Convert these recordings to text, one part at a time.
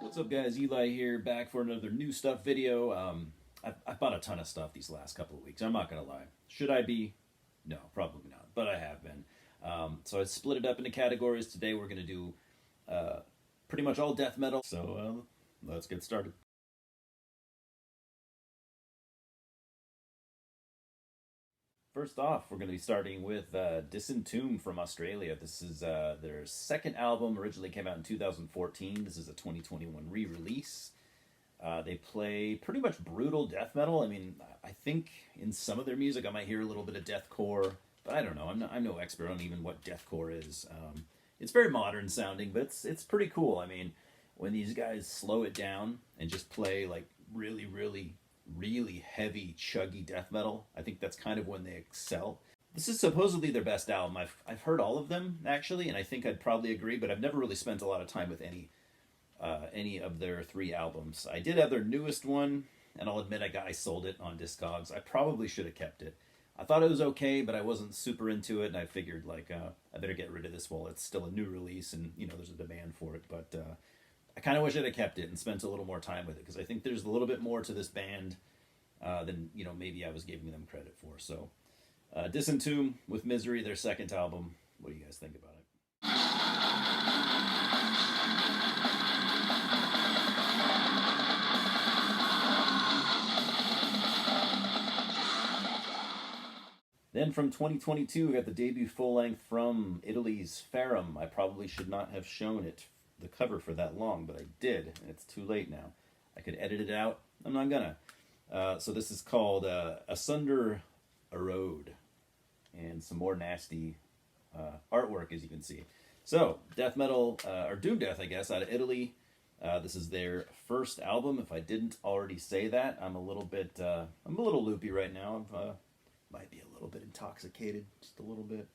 What's up, guys? Eli here, back for another new stuff video. I've bought a ton of stuff these last couple of weeks. I'm not gonna lie. Should I be? No, probably not. But I have been. So I split it up into categories. Today we're gonna do pretty much all death metal. So let's get started. First off, we're going to be starting with Disentomb from Australia. This is their second album. Originally came out in 2014. This is a 2021 re-release. They play pretty much brutal death metal. I mean, I think in some of their music I might hear a little bit of deathcore, but I don't know. I'm no expert on even what deathcore is. It's very modern sounding, but it's pretty cool. I mean, when these guys slow it down and just play like really heavy, chuggy death metal, I think that's kind of when they excel. This is supposedly their best album. I've heard all of them, actually, and I think I'd probably agree, but I've never really spent a lot of time with any of their three albums. I did have their newest one, and I'll admit I sold it on Discogs. I probably should have kept it. I thought it was okay, but I wasn't super into it, and I figured, like, I better get rid of this while it's still a new release, and, you know, there's a demand for it, but I kind of wish I'd have kept it and spent a little more time with it, because I think there's a little bit more to this band than, you know, maybe I was giving them credit for. So, Disentomb with Misery, their second album. What do you guys think about it? Then from 2022, we got the debut full-length from Italy's Ferum. I probably should not have shown it, the cover, for that long, but I did, and it's too late now. I could edit it out. I'm not gonna. So this is called Asunder Erode, and some more nasty artwork, as you can see. So, death metal, or doom death, I guess, out of Italy. This is their first album. If I didn't already say that, I'm a little loopy right now. Might be a little bit intoxicated, just a little bit,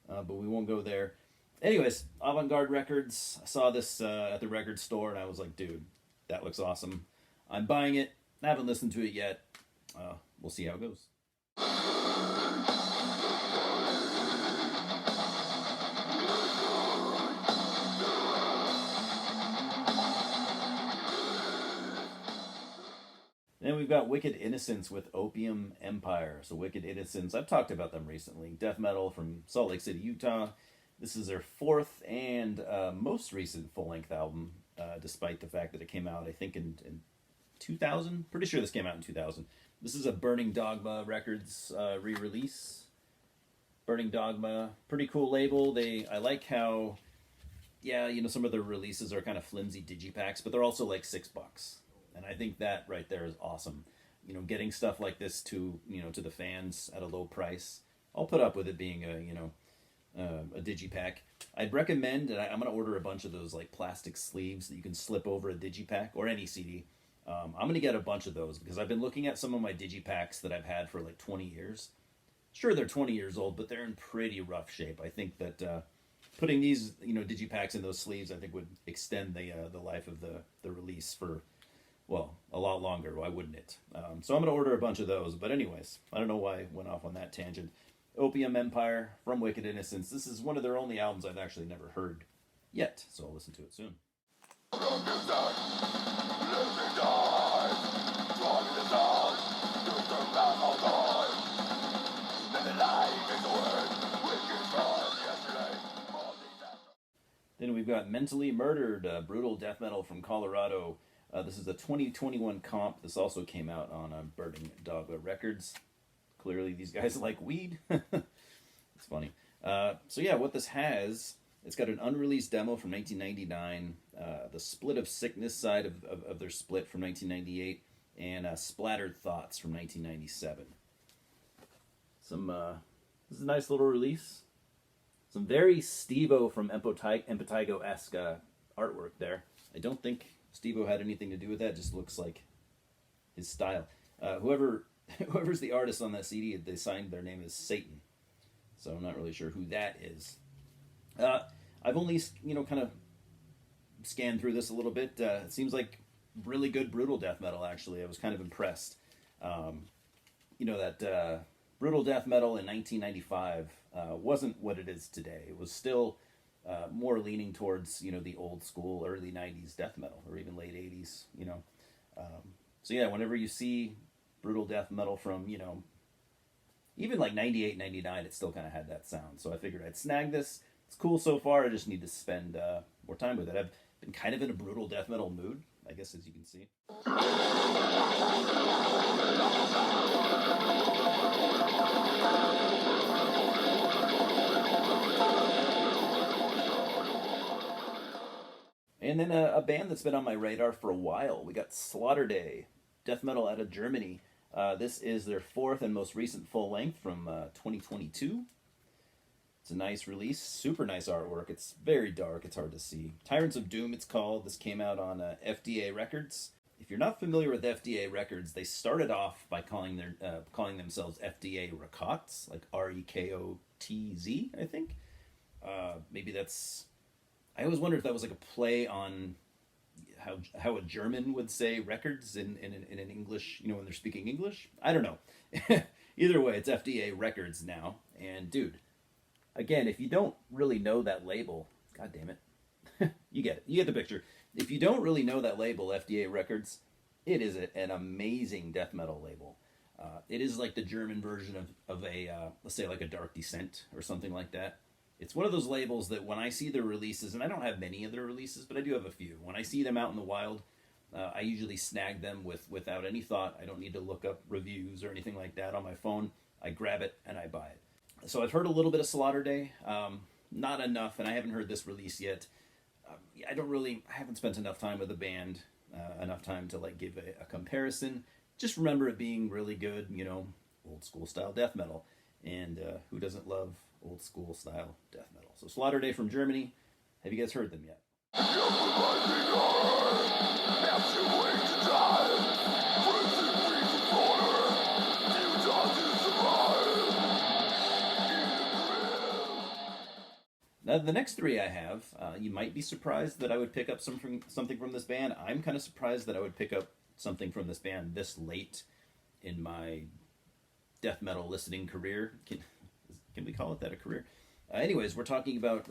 but we won't go there. Anyways, Avant-Garde Records. I saw this at the record store, and I was like, dude, that looks awesome. I'm buying it. I haven't listened to it yet. We'll see how it goes. Then we've got Wicked Innocence with Opium Empire. So Wicked Innocence, I've talked about them recently. Death metal from Salt Lake City, Utah. This is their fourth and most recent full-length album, despite the fact that it came out, I think, in 2000. Pretty sure this came out in 2000. This is a Burning Dogma Records re-release. Burning Dogma, pretty cool label. I like how, yeah, you know, some of their releases are kind of flimsy digipacks, but they're also like $6. And I think that right there is awesome. You know, getting stuff like this to the fans at a low price. I'll put up with it being a digipack. I'd recommend, and I'm going to order a bunch of those like plastic sleeves that you can slip over a digipack or any CD. I'm going to get a bunch of those because I've been looking at some of my digipacks that I've had for like 20 years. Sure, they're 20 years old, but they're in pretty rough shape. I think that putting these, digipacks in those sleeves, I think would extend the life of the release for, well, a lot longer. Why wouldn't it? So I'm going to order a bunch of those. But anyways, I don't know why I went off on that tangent. Opium Empire from Wicked Innocence. This is one of their only albums I've actually never heard yet, so I'll listen to it soon. Then we've got Mentally Murdered, brutal death metal from Colorado. This is a 2021 comp. This also came out on Burning Dogma Records. Clearly these guys like weed. It's funny. So yeah, what this has, it's got an unreleased demo from 1999, the Split of Sickness side of their split from 1998, and Splattered Thoughts from 1997. This is a nice little release. Some very Steve-O from Impetigo-esque artwork there. I don't think Steve-O had anything to do with that. It just looks like his style. Whoever's the artist on that CD, they signed their name as Satan. So I'm not really sure who that is. I've only, kind of scanned through this a little bit. It seems like really good brutal death metal, actually. I was kind of impressed. That brutal death metal in 1995 wasn't what it is today. It was still more leaning towards, the old school, early 90s death metal, or even late 80s. release, you know. So yeah, whenever you see brutal death metal from, you know, even like 98, 99, it still kind of had that sound. So I figured I'd snag this. It's cool so far. I just need to spend more time with it. I've been kind of in a brutal death metal mood, I guess, as you can see. And then a band that's been on my radar for a while. We got Slaughter Day, death metal out of Germany. This is their fourth and most recent full length from 2022. It's a nice release, super nice artwork. It's very dark, it's hard to see. Tyrants of Doom, it's called. This came out on FDA Records. If you're not familiar with FDA Records, they started off by calling themselves FDA Rekots, like Rekotz, I think. Maybe that's. I always wonder if that was like a play on how a German would say records in an English, you know, when they're speaking English. I don't know. Either way, it's FDA Records now. And dude, again, if you don't really know that label, god damn it, you get it. You get the picture. If you don't really know that label, FDA Records, it is an amazing death metal label. It is like the German version of a, let's say like a Dark Descent or something like that. It's one of those labels that when I see their releases, and I don't have many of their releases, but I do have a few. When I see them out in the wild, I usually snag them without any thought. I don't need to look up reviews or anything like that on my phone. I grab it and I buy it. So I've heard a little bit of Slaughter Day, not enough, and I haven't heard this release yet. I haven't spent enough time with the band, enough time to like give a comparison. Just remember it being really good, you know, old school style death metal. And who doesn't love old school style death metal? So Slaughter Day from Germany. Have you guys heard them yet? Now, the next three I have, you might be surprised that I would pick up something from this band. I'm kind of surprised that I would pick up something from this band this late in my death metal listening career. Can we call it that, a career? Anyways, we're talking about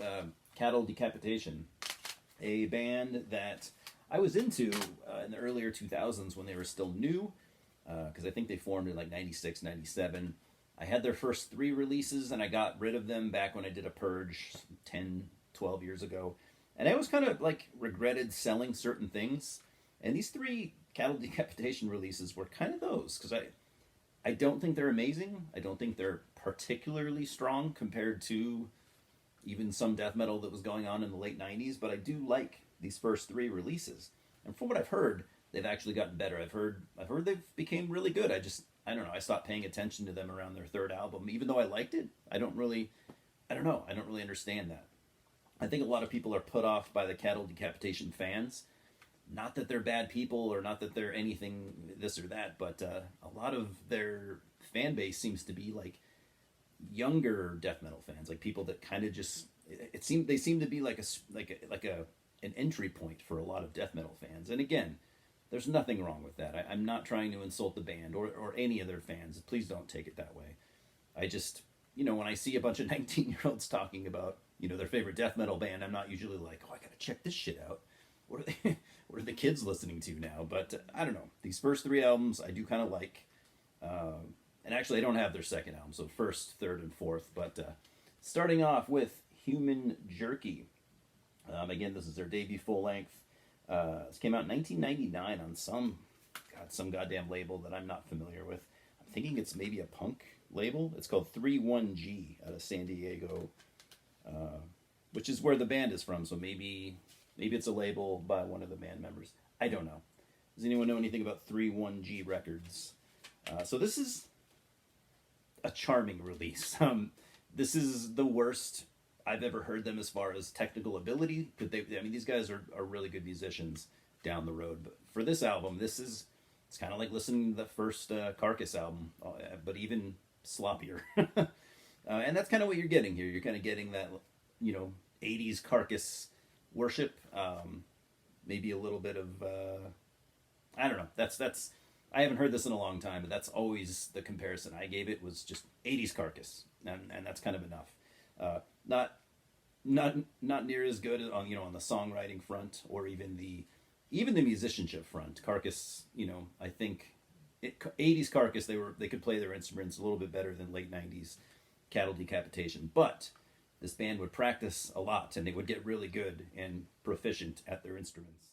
Cattle Decapitation, a band that I was into in the earlier 2000s when they were still new, because I think they formed in like 96, 97. I had their first three releases, and I got rid of them back when I did a purge 10, 12 years ago. And I always kind of like regretted selling certain things. And these three Cattle Decapitation releases were kind of those, because I don't think they're amazing. I don't think they're particularly strong compared to even some death metal that was going on in the late 90s, but I do like these first three releases. And from what I've heard, they've actually gotten better. I've heard they've became really good. I don't know, I stopped paying attention to them around their third album. Even though I liked it, I don't really understand that. I think a lot of people are put off by the Cattle Decapitation fans. Not that they're bad people or not that they're anything this or that, but a lot of their fan base seems to be like younger death metal fans, like people that kind of just they seem to be like an entry point for a lot of death metal fans. And again, there's nothing wrong with that. I'm not trying to insult the band or any of their fans. Please don't take it that way. I just, you know, when I see a bunch of 19-year-olds talking about, you know, their favorite death metal band, I'm not usually like, oh, I gotta check this shit out. What are the kids listening to now? But I don't know. These first three albums I do kind of like. And actually, I don't have their second album, so first, third, and fourth. But starting off with Human Jerky. Again, this is their debut full length. This came out in 1999 on some goddamn label that I'm not familiar with. I'm thinking it's maybe a punk label. It's called 31G out of San Diego, which is where the band is from. So maybe it's a label by one of the band members. I don't know. Does anyone know anything about 31G Records? So this is a charming release. This is the worst I've ever heard them as far as technical ability. But these guys are really good musicians down the road. But for this album, it's kind of like listening to the first Carcass album, but even sloppier. And that's kind of what you're getting here. You're kind of getting that, you know, 80s Carcass worship. Maybe a little bit of, I don't know. That's. I haven't heard this in a long time, but that's always the comparison I gave it, was just 80s Carcass, and that's kind of enough. Not near as good on the songwriting front or even the even the musicianship front, Carcass, I think 80s Carcass, they could play their instruments a little bit better than late 90s Cattle Decapitation, but this band would practice a lot and they would get really good and proficient at their instruments.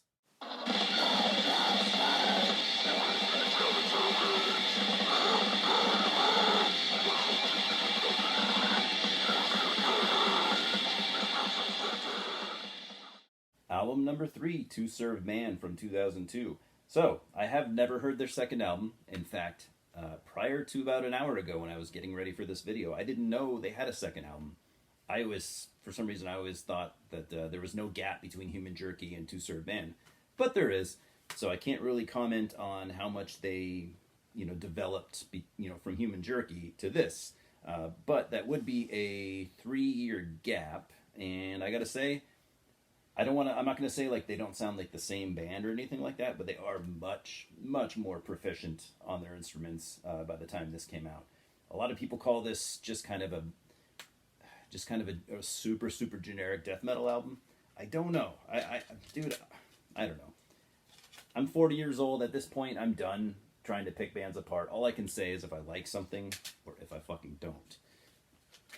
Album number 3, To Serve Man from 2002. So, I have never heard their second album. In fact, prior to about an hour ago when I was getting ready for this video, I didn't know they had a second album. For some reason, I always thought that there was no gap between Human Jerky and To Serve Man. But there is. So I can't really comment on how much they, developed, from Human Jerky to this. But that would be a 3-year gap. And I gotta say, I'm not going to say like they don't sound like the same band or anything like that, but they are much, much more proficient on their instruments by the time this came out. A lot of people call this just kind of a super, super generic death metal album. I don't know. Dude, I don't know. I'm 40 years old at this point. I'm done trying to pick bands apart. All I can say is if I like something or if I fucking don't.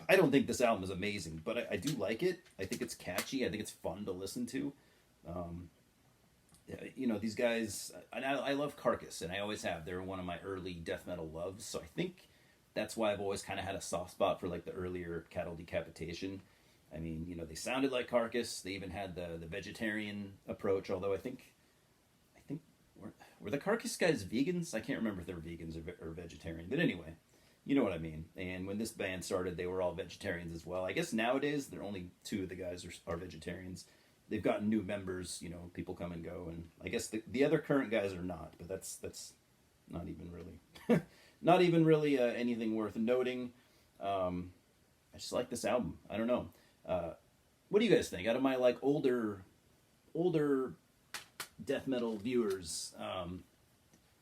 I don't think this album is amazing, but I do like it. I think it's catchy. I think it's fun to listen to. These guys, and I love Carcass, and I always have. They're one of my early death metal loves, so I think that's why I've always kind of had a soft spot for like the earlier Cattle Decapitation. I mean, they sounded like Carcass. They even had the vegetarian approach, although I think were the Carcass guys vegans? I can't remember if they were vegans or vegetarian, but anyway. You know what I mean. And when this band started, they were all vegetarians as well. I guess nowadays, they're only 2 of the guys are vegetarians. They've gotten new members, people come and go. And I guess the other current guys are not. But that's not even really anything worth noting. I just like this album. I don't know. What do you guys think? Out of my like older death metal viewers,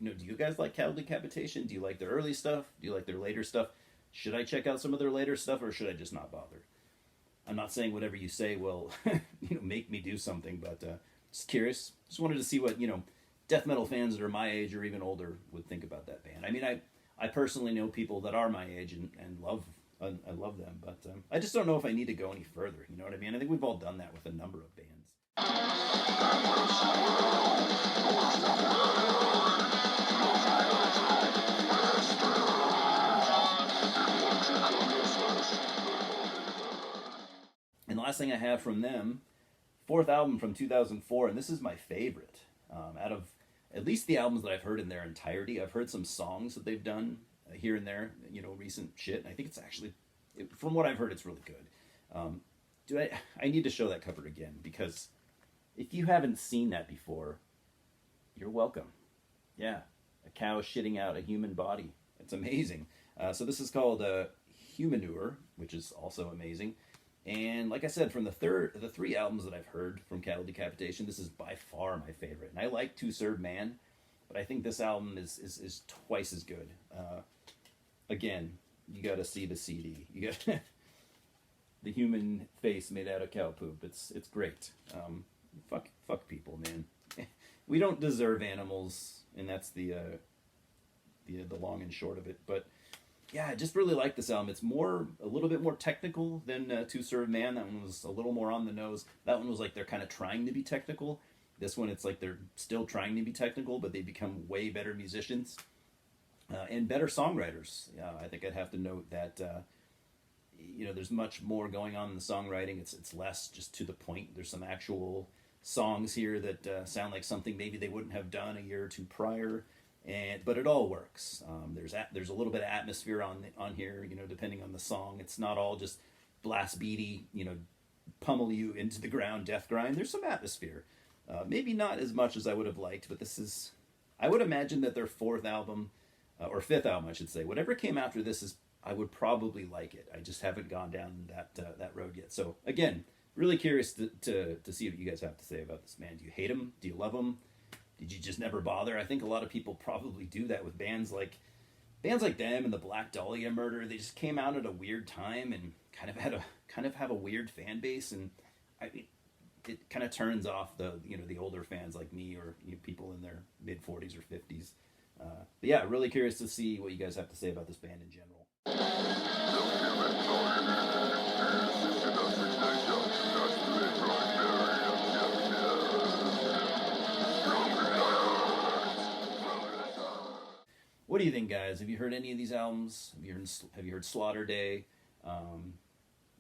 do you guys like Cattle Decapitation? Do you like their early stuff? Do you like their later stuff? Should I check out some of their later stuff, or should I just not bother? I'm not saying whatever you say will, make me do something, but just curious. Just wanted to see what, death metal fans that are my age or even older would think about that band. I mean, I personally know people that are my age and I love them, but I just don't know if I need to go any further. You know what I mean? I think we've all done that with a number of bands. And the last thing I have from them, 4th album from 2004, and this is my favorite. Out of at least the albums that I've heard in their entirety, I've heard some songs that they've done here and there, recent shit. And I think it's actually, from what I've heard, it's really good. I need to show that cover again, because if you haven't seen that before, you're welcome. Yeah, a cow shitting out a human body. It's amazing. So this is called Humanure, which is also amazing. And like I said, from the 3 albums that I've heard from Cattle Decapitation, this is by far my favorite. And I like To Serve Man, but I think this album is twice as good. Again, you got to see the CD. You got the human face made out of cow poop. It's great. Fuck people, man. We don't deserve animals, and that's the long and short of it. But yeah, I just really like this album. It's a little bit more technical than To Serve Man. That one was a little more on the nose. That one was like they're kind of trying to be technical. This one, it's like they're still trying to be technical, but they become way better musicians and better songwriters. I think I'd have to note that there's much more going on in the songwriting. It's less just to the point. There's some actual songs here that sound like something maybe they wouldn't have done a year or 2 prior. But it all works. There's a little bit of atmosphere on here, depending on the song. It's not all just blast beaty, pummel you into the ground, death grind. There's some atmosphere. Maybe not as much as I would have liked, but I would imagine that their 4th album, or 5th album, I should say, whatever came after this I would probably like it. I just haven't gone down that road yet. So again, really curious to see what you guys have to say about this band. Do you hate him? Do you love him? Did you just never bother? I think a lot of people probably do that with bands like them and the Black Dahlia Murder. They just came out at a weird time and kind of have a weird fan base. And I mean, it kind of turns off the older fans like me, or people in their mid 40s or 50s. But yeah, really curious to see what you guys have to say about this band in general. What do you think, guys? Have you heard any of these albums? Have you heard Slaughter Day?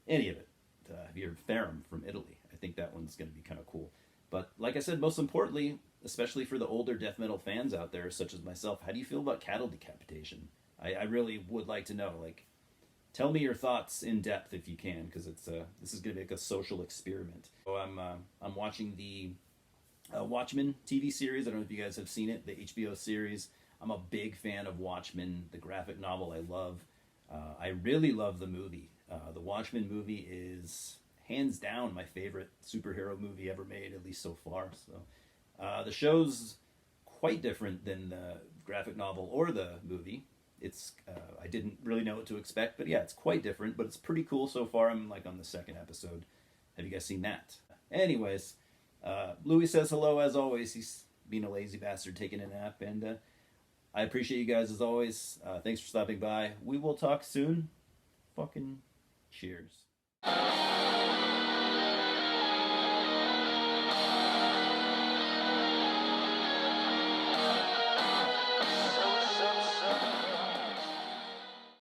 Any of it? Have you heard Ferum from Italy? I think that one's going to be kind of cool. But like I said, most importantly, especially for the older death metal fans out there, such as myself, how do you feel about cattle decapitation? I really would like to know. Like, tell me your thoughts in depth if you can, because this is going to be like a social experiment. So I'm watching the Watchmen TV series. I don't know if you guys have seen it, the HBO series. I'm a big fan of Watchmen, the graphic novel. I love. I really love the movie. The Watchmen movie is hands down my favorite superhero movie ever made, at least so far. So the show's quite different than the graphic novel or the movie. It's I didn't really know what to expect, but yeah, it's quite different, but it's pretty cool so far. I'm like on the second episode. Have you guys seen that? Anyways, Louis says hello as always. He's being a lazy bastard taking a nap, and I appreciate you guys as always. Thanks for stopping by. We will talk soon. Fucking cheers.